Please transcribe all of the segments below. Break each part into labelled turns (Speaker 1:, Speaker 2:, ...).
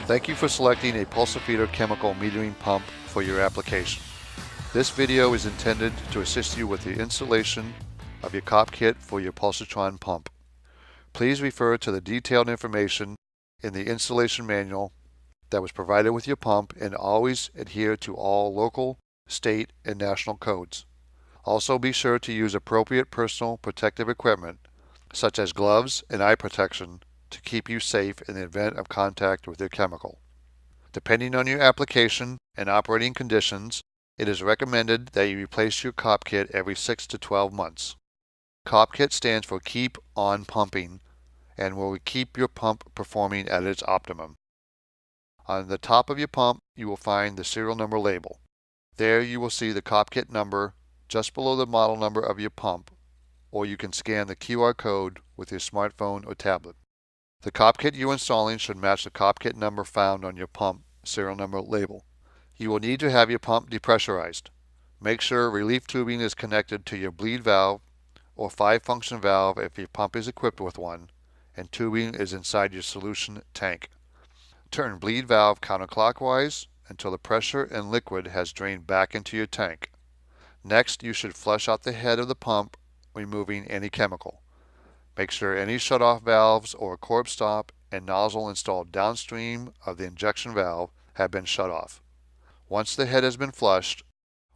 Speaker 1: Thank you for selecting a PULSAtron chemical metering pump for your application. This video is intended to assist you with the installation of your KOPkit for your PULSAtron pump. Please refer to the detailed information in the installation manual that was provided with your pump and always adhere to all local, state, and national codes. Also be sure to use appropriate personal protective equipment such as gloves and eye protection to keep you safe in the event of contact with your chemical. Depending on your application and operating conditions, it is recommended that you replace your KOPkit every 6 to 12 months. KOPkit stands for Keep On Pumping and will keep your pump performing at its optimum. On the top of your pump, you will find the serial number label. There you will see the KOPkit number just below the model number of your pump, or you can scan the QR code with your smartphone or tablet. The KOPkit you're installing should match the KOPkit number found on your pump serial number label. You will need to have your pump depressurized. Make sure relief tubing is connected to your bleed valve or 5-function valve if your pump is equipped with one, and tubing is inside your solution tank. Turn bleed valve counterclockwise until the pressure and liquid has drained back into your tank. Next, you should flush out the head of the pump, removing any chemical. Make sure any shutoff valves or cork stop and nozzle installed downstream of the injection valve have been shut off. Once the head has been flushed,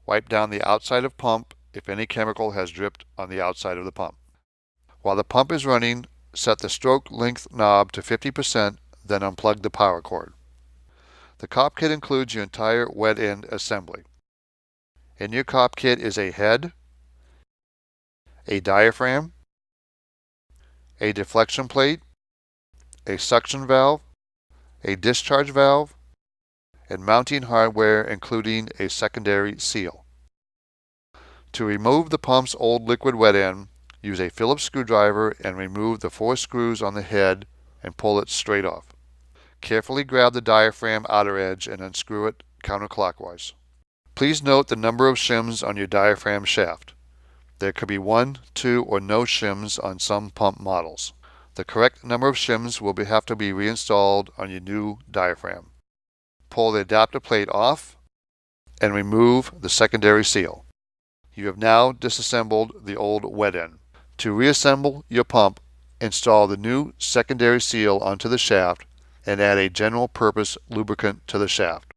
Speaker 1: wipe down the outside of pump if any chemical has dripped on the outside of the pump. While the pump is running, set the stroke length knob to 50%, then unplug the power cord. The KOPkit includes your entire wet end assembly. In your KOPkit is a head, a diaphragm, a deflection plate, a suction valve, a discharge valve, and mounting hardware including a secondary seal. To remove the pump's old liquid wet end, use a Phillips screwdriver and remove the 4 screws on the head and pull it straight off. Carefully grab the diaphragm outer edge and unscrew it counterclockwise. Please note the number of shims on your diaphragm shaft. There could be 1, 2, or no shims on some pump models. The correct number of shims will have to be reinstalled on your new diaphragm. Pull the adapter plate off and remove the secondary seal. You have now disassembled the old wet end. To reassemble your pump, install the new secondary seal onto the shaft and add a general purpose lubricant to the shaft.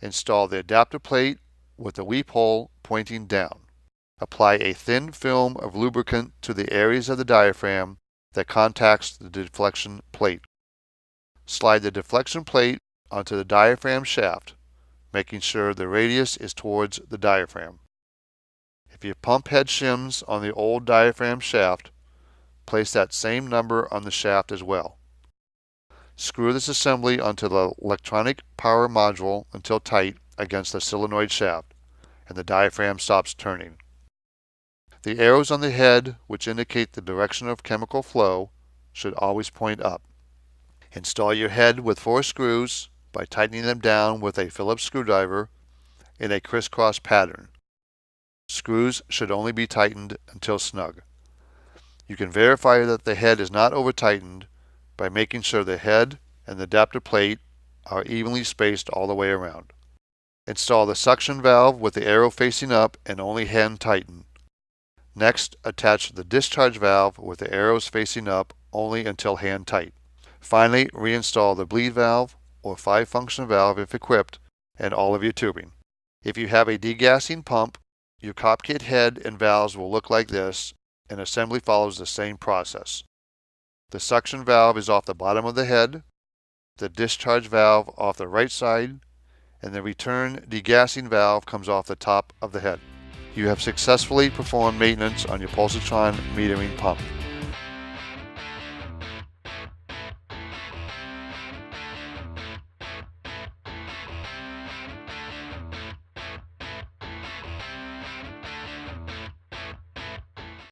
Speaker 1: Install the adapter plate with the weep hole pointing down. Apply a thin film of lubricant to the areas of the diaphragm that contacts the deflection plate. Slide the deflection plate onto the diaphragm shaft, making sure the radius is towards the diaphragm. If your pump had shims on the old diaphragm shaft, place that same number on the shaft as well. Screw this assembly onto the electronic power module until tight against the solenoid shaft, and the diaphragm stops turning. The arrows on the head, which indicate the direction of chemical flow, should always point up. Install your head with 4 screws by tightening them down with a Phillips screwdriver in a crisscross pattern. Screws should only be tightened until snug. You can verify that the head is not over-tightened by making sure the head and the adapter plate are evenly spaced all the way around. Install the suction valve with the arrow facing up and only hand tighten. Next, attach the discharge valve with the arrows facing up only until hand tight. Finally, reinstall the bleed valve or 5-function valve if equipped and all of your tubing. If you have a degassing pump, your KOPkit head and valves will look like this, and assembly follows the same process. The suction valve is off the bottom of the head, the discharge valve off the right side, and the return degassing valve comes off the top of the head. You have successfully performed maintenance on your PULSAtron metering pump.